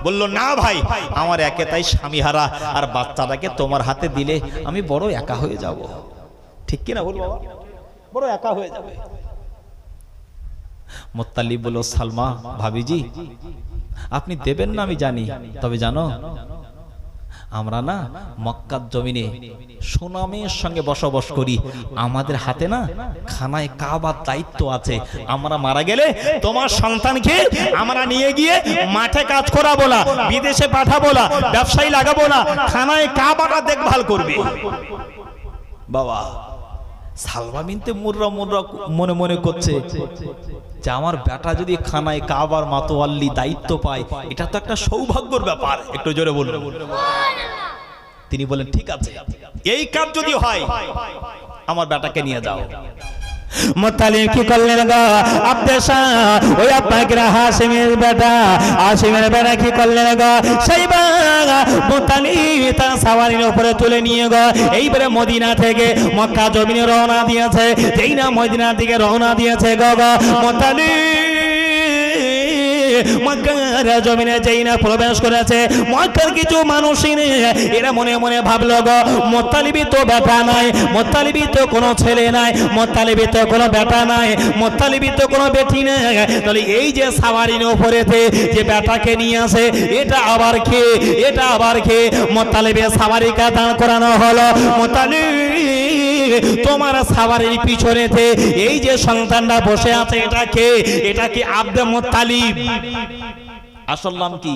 বলল, না ভাই, আমার একে তাই স্বামীহারা, আর বাচ্চাটাকে তোমার হাতে দিলে আমি বড় একা হয়ে যাব। ঠিক কিনা বল বাবা, বড় একা হয়ে যাবে। মুত্তালিব বলল, সালমা ভাবিজি আপনি দেবেন না আমি জানি, তবে জানো আমরা না মক্কার জমিনে সুনামের সঙ্গে বসবাস করি, আমাদের হাতে না খানায় কাবার দায়িত্ব আছে। আমরা মারা গেলে তোমার সন্তানকে আমরা নিয়ে গিয়ে মাঠে কাজ করাবো না, বিদেশে পাঠাবো না, ব্যবসায়ী লাগাবো না, খানায় কাবাটা দেখভাল করবে। বাবা, সালমা বিনতে মুররা মনে মনে করছে যে আমার বেটা যদি খানায় কাবার মাতোয়াল্লি দায়িত্ব পায়, এটা তো একটা সৌভাগ্যের ব্যাপার। একটু জোরে বলুন। তিনি বলেন, ঠিক আছে, এই কাজ যদি হয় আমার বেটাকে নিয়ে যাও। মুত্তালিব কি করলেন গো, আব্দে শাহ ওই আপনাকে হাশিমের বেটা, হাশিমের বেটা কি করলেন গো, সেই মুত্তালিব তার সাওয়ারির উপরে তুলে নিয়ে গো এইবারে মদিনা থেকে মক্কা জমিনে রওনা দিয়েছে। যেই না মদিনার দিকে রওনা দিয়েছে গো, মুত্তালিব মক্কার জমিনে যেই না প্রবেশ করেছে, মক্কার কিছু মানুষই এরা মনে মনে ভাবলো গো, মুত্তালিবই তো বেটা নাই, মুত্তালিবই তো কোনো ছেলে নাই, মুত্তালিবই তো কোনো বেটা নাই, মুত্তালিবই তো কোনো বেটি নাই, তাহলে এই যে সাওয়ারির উপরেতে যে বেটাকে নিয়ে আসে, এটা আবার কে? এটা আবার কে? মুত্তালিবের সাওয়ারিকে দাঁড় করানো হলো। মুত্তালিব, তোমার সাওয়ারির পিছনেতে এই যে সন্তানটা বসে আছে, এটা কে? এটা কি আব্দে মুত্তালিব? আসল নাম কি?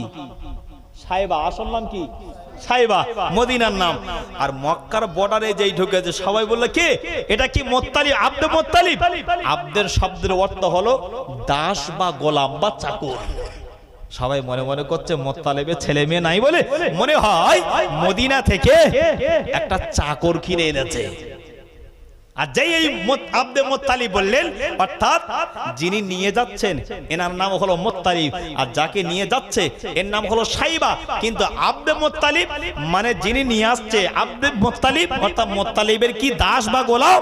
সাইবা। আসল নাম কি? সাইবা, মদিনার নাম। আর মক্কার বর্ডারে যেই ঢুকেছে সবাই বলল, কে? এটা কি মুত্তালিব, আব্দে মুত্তালিব? আব্দের শব্দের অর্থ হলো দাস বা গোলাম বা চাকর। সবাই মনে মনে করছে মুত্তালিবের ছেলে মেয়ে নাই বলে মনে হয় মদিনা থেকে একটা চাকর কিনে এনেছে। আর যেই এই আব্দে মুত্তালিব বললেন, অর্থাৎ যিনি নিয়ে যাচ্ছেন এনার নাম হলো মুত্তালিব, আর যাকে নিয়ে যাচ্ছে এর নাম হলো সাইবা। কিন্তু আব্দে মুত্তালিব মানে যিনি নিয়ে আসছে, আব্দে মুত্তালিব অর্থাৎ মুত্তালিবের কি দাস বা গোলাম।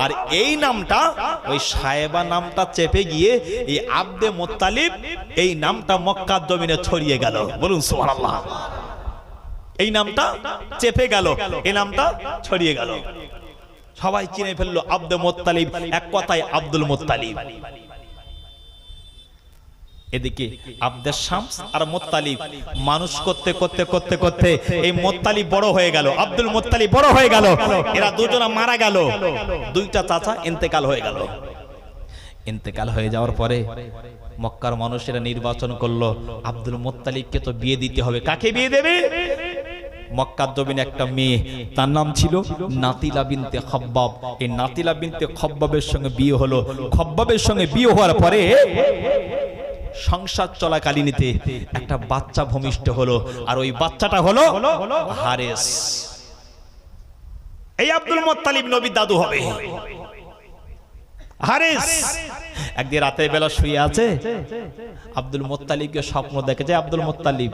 আর এই নামটা ওই সাইবা নামটা চেপে গিয়ে এই আব্দে মুত্তালিব এই নামটা মক্কার জমিনে ছড়িয়ে গেল। বলুন সুবহানাল্লাহ। এই নামটা চেপে গেল, এই নামটা ছড়িয়ে গেল, সবাই চিনে ফেললো আব্দে মুত্তালিব, এক কথায় আব্দুল মুত্তালিব। এদিকে আব্দুস শামস আর মুত্তালিব মানুষ করতে করতে করতে করতে এই মুত্তালিব বড় হয়ে গেল, আব্দুল মুত্তালিব বড় হয়ে গেল, এরা দুজনা মারা গেল, দুইটা চাচা ইন্তেকাল হয়ে গেল। ইন্তেকাল হয়ে যাওয়ার পরে মক্কার মানুষেরা নির্বাচন করলো আব্দুল মুত্তালিবকে তো বিয়ে দিতে হবে। কাকে বিয়ে দেবে? মক্কার জমিনে একটা মেয়ে, তার নাম ছিল নাতিলা বিনতে খব্বাব। এই নাতিলা বিনতে খব্বাবের সঙ্গে বিয়ে হলো। খব্বাবের সঙ্গে বিয়ে হওয়ার পরে সংসার চলাকালীনতে একটা বাচ্চা ভূমিষ্ঠ হলো, আর ওই বাচ্চাটা হলো হারেস। এই আব্দুল মুত্তালিব নবীর দাদু হবে। হারেস একদিন রাতের বেলা শুয়ে আছে, আব্দুল মুত্তালিবকে স্বপ্ন দেখেছে। আব্দুল মুত্তালিব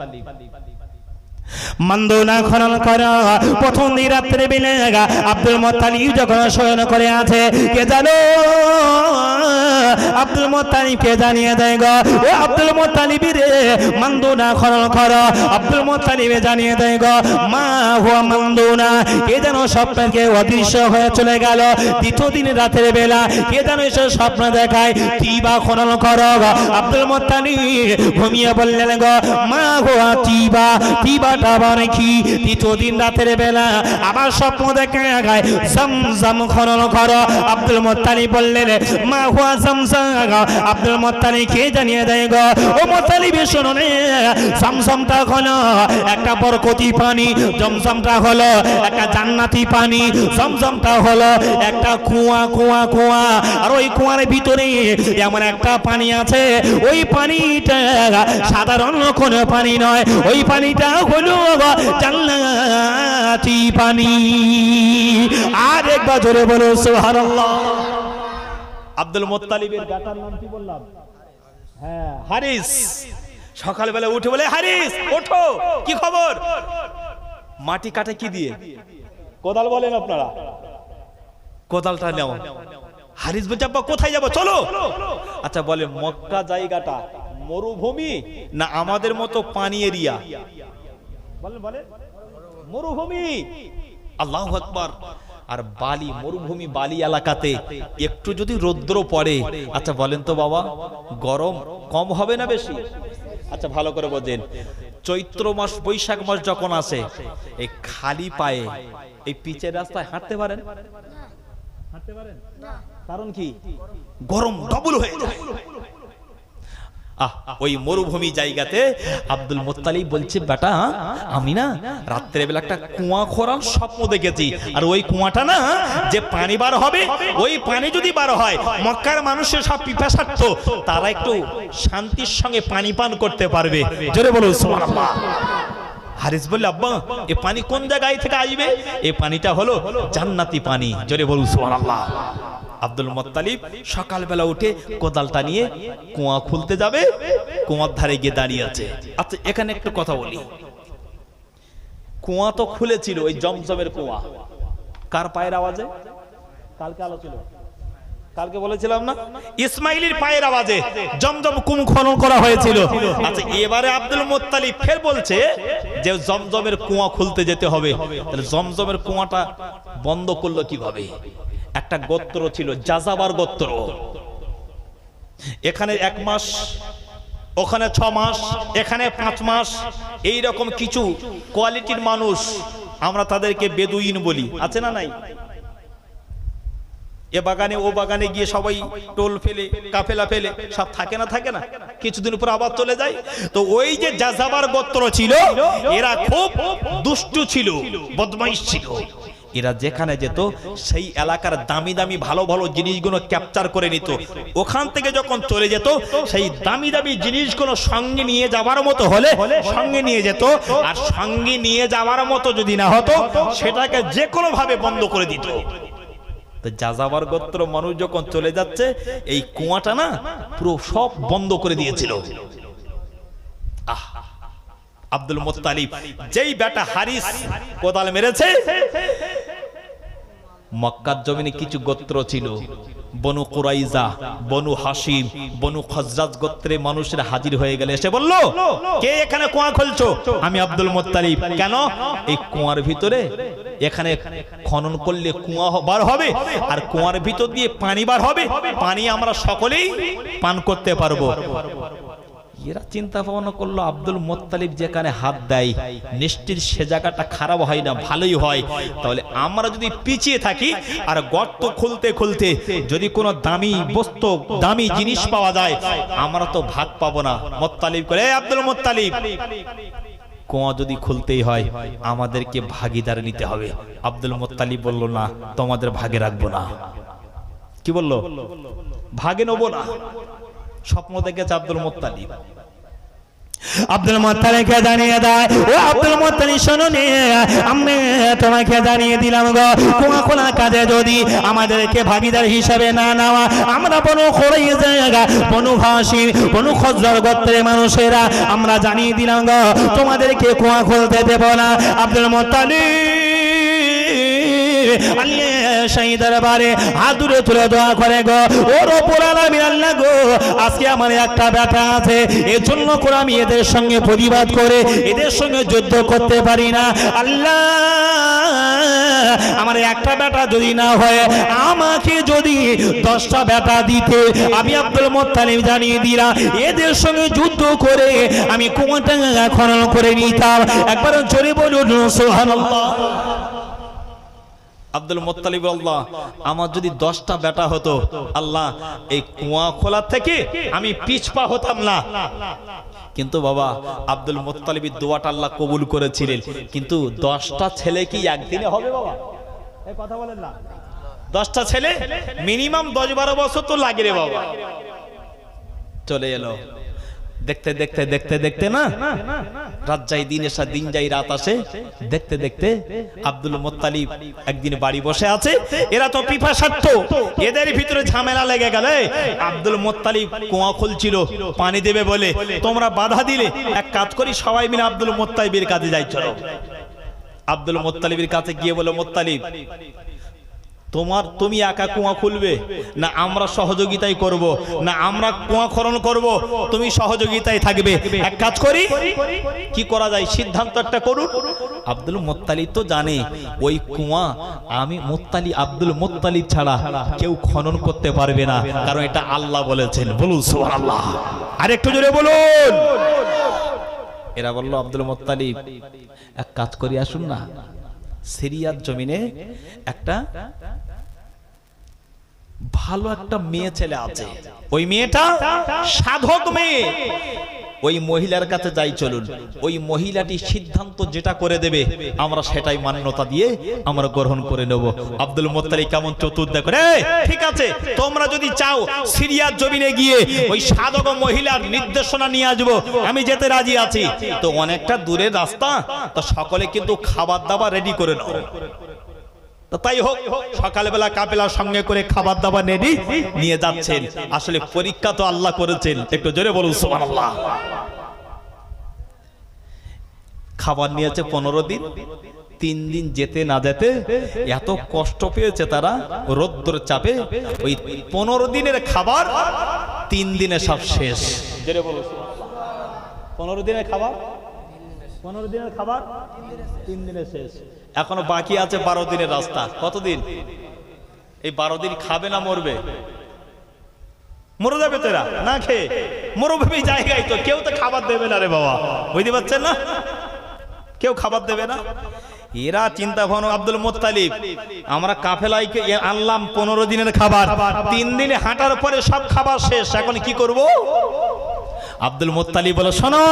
মন্দনা খনন করা প্রথম দিন রাত্রে বেলা আব্দুল মুত্তালিব যখন শয়ন করে আছে, কে জানো আব্দুল মুত্তালিবকে জানিয়ে দেয় গো, ও আব্দুল মুত্তালিব রে মন্দনা খনন করা। আব্দুল মুত্তালিব জানিয়ে দেয় গো, মা হুয়া মন্দনা, কে যেন স্বপ্নকে অদৃশ্য হয়ে চলে গেল। দ্বিতীয় দিন রাতের বেলা কে যেন এসে স্বপ্ন দেখায়, তিবা খনন করো। আব্দুল মুত্তালিব ঘুমিয়ে বললেন গো, মা হুয়া তিবা, তিবা কি? তৃতীয় দিন রাতের বেলা আবার স্বপ্ন দেখে গায় জমজম খনন করো। আব্দুল মুত্তালিব বললেন, মা হুয়া জমজম। আব্দুল মুত্তালিব কে জানিয়ে দেয় গো, ও মুত্তালিব শোনো রে, জমজমটা হলো একটা বরকতি পানি, জমজমটা হলো একটা জান্নাতি পানি, জমজমটা হলো একটা কুয়া কুয়া কুয়া, আর ওই কুয়ার ভিতরে এমন একটা পানি আছে, ওই পানিটা সাধারণ কোনো পানি নয়, ওই পানিটা হলো জান্নাতি পানি। আর একবার জোরে বলো সুবহানাল্লাহ। আব্দুল মুত্তালিবের বেটার নাম কি বললাম? হ্যাঁ, হারিস। সকালবেলা উঠে বলে, হারিস ওঠো, কি খবর? মাটি কাটে কি দিয়ে? কোদাল বলেন আপনারা, কোদালটা নাও। হারিস বলছে, আব্বা কোথায় যাবো, চলো। আচ্ছা বলে, মক্কা জায়গাটা মরুভূমি না আমাদের মতো পানি এরিয়া? বলেন বলেন, মরুভূমি। আল্লাহু আকবার। আর বালি, মরুভূমি বালি এলাকাতে একটু যদি রৌদ্র পড়ে, আচ্ছা বলেন তো বাবা, গরম কম হবে না বেশি? আচ্ছা ভালো করে বোঝেন, চৈত্র মাস বৈশাখ মাস যখন আসে, এই খালি পায়ে এই পিচের রাস্তায় হাঁটতে পারেন? হাঁটতে পারেন? কারণ কি? গরম ডবল হয়ে যায়। ওই মরুভূমি জায়গাতে আব্দুল মুত্তালিব বলছে, বেটা আমি না রাত্রে বেলা একটা কুয়া খোঁড়ার স্বপ্ন দেখেছি, আর ওই কুয়াটা না যে পানি বার হবে, ওই পানি যদি বার হয় মক্কার মানুষের সব পিপাসার্থ তারা একটু শান্তির সঙ্গে পানি পান করতে পারবে। জোরে বলুন সুবহানাল্লাহ। হারিস বললে, আব্বা এই পানি কোন জায়গায় থেকে আসবে? এই পানিটা হলো জান্নাতি পানি। জোরে বলুন সুবহানাল্লাহ। আব্দুল মুত্তালিব সকালবেলা উঠে কোদালটা নিয়ে কুয়া খুলতে যাবে, কুয়ার ধারে গিয়ে দাঁড়িয়ে আছে। আচ্ছা এখানে একটু কথা বলি, কুয়া তো খুলেছিল, ওই জমজমের কুয়া কার পায়ের আওয়াজে? কালকে আলোচনা, কালকে বলেছিলাম না, ইসমাইলের পায়ের আওয়াজে জমজম কুম খনন করা হয়েছিল। আচ্ছা এবারে আব্দুল মুত্তালিব ফের বলছে যে জমজমের কুয়া খুলতে যেতে হবে। তাহলে জমজমের কুয়াটা বন্ধ করলো কিভাবে? একটা গোত্র ছিল, যাযাবার গোত্র। এখানে 1 মাস, ওখানে 6 মাস, এখানে 5 মাস, এই রকম কিছু কোয়ালিটির মানুষ, আমরা তাদেরকে বেদুইন বলি, আছে না নাই? এ বাগানে ও বাগানে গিয়ে সবাই টোল ফেলে, কাফেলা ফেলে সব থাকে না, থাকে না, কিছুদিন পর আবার চলে যায়। তো ওই যে যাযাবার গোত্র ছিল, এরা খুব দুষ্টু ছিল, বদমাইশ ছিল। এরা যেখানে যেত সেই এলাকার দামি দামি ভালো ভালো জিনিসগুলো ক্যাপচার করে নিত। ওখান থেকে যখন চলে যেত, সেই দামি দামি জিনিসগুলো সঙ্গে নিয়ে যাওয়ার মতো হলে সঙ্গে নিয়ে যেত, আর সঙ্গে নিয়ে যাওয়ার মতো যদি না হতো সেটাকে যে কোনো ভাবে বন্ধ করে দিত। তো যাযাবার গোত্র মানুষ যখন চলে যাচ্ছে, এই কুয়াটা না পুরো সব বন্ধ করে দিয়েছিল। আব্দুল মুত্তালিব যেই বেটা হারিস কোদাল মেরেছে, মক্কার জমিনে কিছু গোত্র ছিল, বনু কুরাইজা, বনু হাশিম, বনু খজরাজ গোত্রের মানুষেরা হাজির হয়ে গেলে এসে বলল, কে এখানে কুয়া খুলছো? আমি আব্দুল মুত্তালিব। কেন? এই কুয়ার ভিতরে এখানে খনন করলে কুয়া বার হবে, আর কুয়ার ভিতর দিয়ে পানি বার হবে, পানি আমরা সকলেই পান করতে পারবো। এরা চিন্তা ভাবনা করলো আব্দুল মুত্তালিব যেখানে হাত দেয় নিশ্চিত সে জায়গাটা খারাপ হয় না, ভালোই হয়। তাহলে আমরা যদি পিছিয়ে থাকি আর গর্ত খুলতে খুলতে যদি কোনো দামি বস্তু দামি জিনিস পাওয়া যায়, আমরা তো ভাগ পাবো না। মুত্তালিব করে, আব্দুল মুত্তালিব কুয়া যদি খুলতেই হয় আমাদেরকে ভাগিদার নিতে হবে। আব্দুল মুত্তালিব বলল, না, তোমাদের ভাগে রাখবো না। কি বললো? ভাগে নেবো না। স্বপ্ন দেখেছে আব্দুল মুত্তালিব। আব্দুল মুত্তালিবকে জানিয়ে দেয়, ও আব্দুল মুত্তালিব শোনো নে, আমি তোমাকে জানিয়ে দিলাম গো, কুয়া খোলার কাজে যদি আমাদেরকে ভাগিদার হিসাবে না নেওয়া, আমরা বনু কুরাইজা, বনু হাশিম, বনু খজর গোত্রের মানুষেরা আমরা জানিয়ে দিলাম গো, তোমাদেরকে কুয়া খুলতে দেব না। আব্দুল মুত্তালিব আল্লাহ সেই দরবারে হাত ধরে তুলে দোয়া করে গো, ও রব্বুল আলামিন, আল্লাহ গো, আজকে আমার একটা ব্যাটা আছে, এর জন্য করে আমি এদের সঙ্গে প্রতিবাদ করে এদের সঙ্গে যুদ্ধ করতে পারি না। আল্লাহ, আমার একটা ব্যাটা যদি না হয়, আমাকে যদি 10টা ব্যাটা দিতে, আমি আব্দুল মুত্তালিব জানিয়ে দিলাম এদের সঙ্গে যুদ্ধ করে আমি কুয়াটা খনন করে নিতাম। একবার জোরে বলুন সুবহানাল্লাহ। আব্দুল মুত্তালিব, আল্লাহ, আমার যদি 10টা বেটা হতো, আল্লাহ, এই কুয়া খোলা থেকে আমি পিছপা হতাম না। কিন্তু বাবা, আব্দুল মুত্তালিবের দোয়াটা আল্লাহ কবুল করেছিলেন। কিন্তু 10টা ছেলে কি একদিনে হবে বাবা? এই কথা বলেন না। 10টা ছেলে মিনিমাম 10-12 বছর তো লাগে রে বাবা। চলে এলো দেখতে দেখতে দেখতে দেখতে না, রাত যাই দিন এসে, দিন যাই রাত আসে, দেখতে দেখতে আব্দুল মুত্তালিব একদিন বাড়ি বসে আছে। এরা তো পিপাসার্থ, এদের ভিতরে ঝামেলা লেগে গেল। আব্দুল মুত্তালিব কুয়া খুলছিল পানি দেবে বলে, তোমরা বাধা দিলে। এক কাজ করি, সবাই মিলে আব্দুল মুত্তালিবের কাছে যাই, চলো। আব্দুল মুত্তালিবের কাছে গিয়ে বলো, মুত্তালিব, তুমি একা কুয়া খুলবে না আমরা সহযোগিতাই করব, না আমরা কুয়া খনন করব, তুমি সহযোগিতায় থাকবে। এক কাজ করি, কি করা যায় সিদ্ধান্ত একটা করুন। আব্দুল মুত্তালিব তো জানে ওই কুয়া আমি আব্দুল মুত্তালিব ছাড়া কেউ খনন করতে পারবে না, কারণ এটা আল্লাহ বলেছেন। বলুন সুবহানাল্লাহ। আর একটু জোরে বলুন। এরা বলল, আব্দুল মুত্তালিব, এক কাজ করি, আসুন না, সিরিয়ার জমিনে একটা ভালো একটা মেয়ে ছেলে আছে, ওই মেয়েটা সাধক মেয়ে, ওই মহিলার কাছে যাই, চলুন। ওই মহিলাটি সিদ্ধান্ত যেটা করে দেবে আমরা সেটাই মান্যতা দিয়ে আমরা গ্রহণ করে নেব। আব্দুল মুত্তালিব কেমন চতুর দেখো, ঠিক আছে, তোমরা যদি চাও সিরিয়ার জমিনে গিয়ে ওই সাধক মহিলার নির্দেশনা নিয়ে আসবো, আমি যেতে রাজি আছি। তো অনেকটা দূরের রাস্তা, তো সকলে কিন্তু খাবার দাবার রেডি করে নাও। তাই হোক, সকালবেলা কাফেলার সঙ্গে করে খাবার দাবার রেডি নিয়ে যাচ্ছেন। আসলে পরীক্ষা তো আল্লাহ করেছেন, একটু জোরে বলুন সুবহানাল্লাহ। খাবার নিয়েছে 15 দিন, 3 দিন যেতে না যেতে এত কষ্ট পেয়েছে তারা রোদ্দুর চাপে। ওই 15 দিনের খাবার 3 দিনে সব শেষ। জোরে বলুন সুবহানাল্লাহ। 15 দিনের খাবার 3 দিনে শেষ। এখনো বাকি আছে 12 দিনের রাস্তা। কতদিন? এই 12 দিন খাবে না মরবে? মরে যাবে তোরা না খেয়ে, মরুভূমি জায়গায় তো কেউ তো খাবার দেবে না রে বাবা, বুঝতে পারছেন না? কেউ খাবার দেবে না। এরা চিন্তা ভাবনা, আব্দুল মুত্তালিব, আমরা কাফেলায় আনলাম 15 দিনের খাবার, 3 দিনে হাঁটার পরে সব খাবার শেষ, এখন কি করব? আব্দুল মুত্তালিব বলে, শোনো,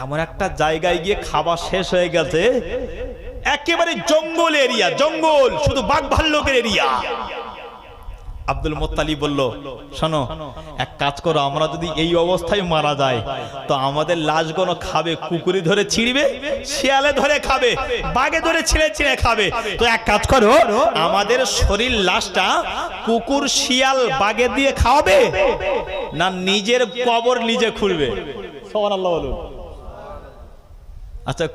এমন একটা জায়গায় গিয়ে খাবার শেষ হয়ে গেছে, একেবারে জঙ্গল এরিয়া, জঙ্গল, শুধু বাঘ ভাল্লুকের এরিয়া। আব্দুল মুত্তালিব বলল, শোনো, এক কাজ করো, আমরা যদি এই অবস্থায় মারা যায় তো আমাদের লাশগুলো খাবে, কুকুরে ধরে ছিঁড়বে, শিয়ালে ধরে খাবে, বাঘে ধরে ছিঁড়ে ছিঁড়ে খাবে। তো এক কাজ করো, আমাদের শরীর লাশটা কুকুর শিয়াল বাঘে দিয়ে খাওয়াবে, না নিজের কবর নিজে খুঁড়বে? সুবহানাল্লাহ বলুন। আচ্ছা,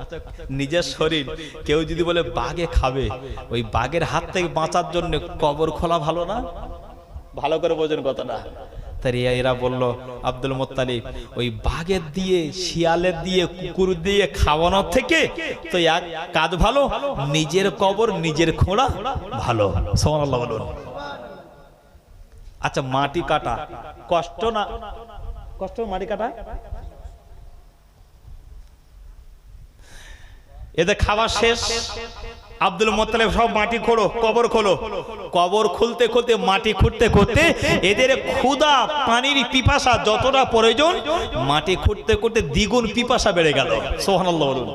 নিজের শরীর কেউ যদি বলে বাঘে খাবে, ওই বাঘের হাত থেকে বাঁচার জন্য কবর খোলা ভালো না? ভালো করে বোঝেন কথাটা। তাই এরা বলল, আব্দুল মুত্তালিব, ওই বাঘের দিয়ে, শিয়ালের দিয়ে, কুকুর দিয়ে খাওয়ানোর থেকে তো এক কাজ ভালো, নিজের কবর নিজের খোঁড়া ভালো। সুবহানাল্লাহ বলুন। আচ্ছা মাটি কাটা কষ্ট না? কষ্ট মাটি কাটা? এদের খাওয়া শেষ, আব্দুল মুত্তালিব সব মাটি খোঁড়ো, কবর খোলো। কবর খুলতে খুলতে মাটি খুঁড়তে খুঁড়তে এদের ক্ষুধা পানির পিপাসা যতটা প্রয়োজন মাটি খুঁড়তে খুঁড়তে দ্বিগুণ পিপাসা বেড়ে গেল। সুবহানাল্লাহ বলুন।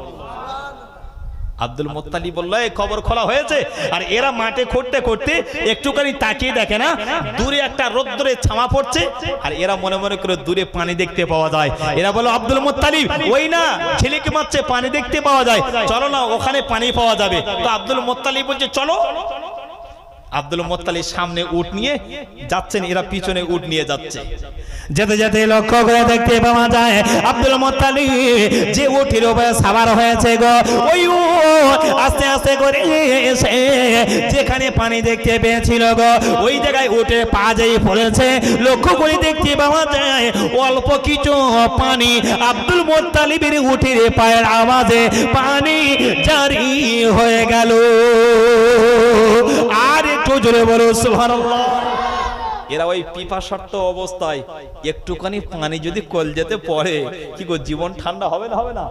আব্দুল মুত্তালিব বলল এই কবর খোলা হয়েছে, আর এরা মাটি খুঁড়তে খুঁড়তে একটুখানি তাকিয়ে দেখে না দূরে একটা রোদ্দুরে ছামা পড়ছে, আর এরা মনে মনে করে দূরে পানি দেখতে পাওয়া যায়। এরা বলো আব্দুল মুত্তালিব ওই না ছেলেকে মারছে, পানি দেখতে পাওয়া যায়, চলো না ওখানে পানি পাওয়া যাবে। তো আব্দুল মুত্তালিব বলছে চলো। আব্দুল মুত্তালিব সামনে উট নিয়ে যাচ্ছেন, এরা পিছনে উট নিয়ে যাচ্ছে। যেতে যেতে লক্ষ্য করে দেখতে পাওয়া যায় আব্দুল মুত্তালিব যে উটের উপরে সাওয়ার হয়েছে গো, ওই উট আস্তে আস্তে করে এসে যেখানে পানি দেখতে পেয়েছিল গো ওই জায়গায় উঠে পা যেই পড়েছে, লক্ষ্য করে দেখতে পাওয়া যায় অল্প কিছু পানি আব্দুল মুত্তালিবের উটের পায়ের আওয়াজে পানি জারি হয়ে গেল। আর একটু জোরে বলো সুবহানাল্লাহ। এরা ওই পিপাসার্ত অবস্থায় একটুখানি পানি যদি কল যেতে পড়ে কি গো জীবন ঠান্ডা হবে না? হবে না?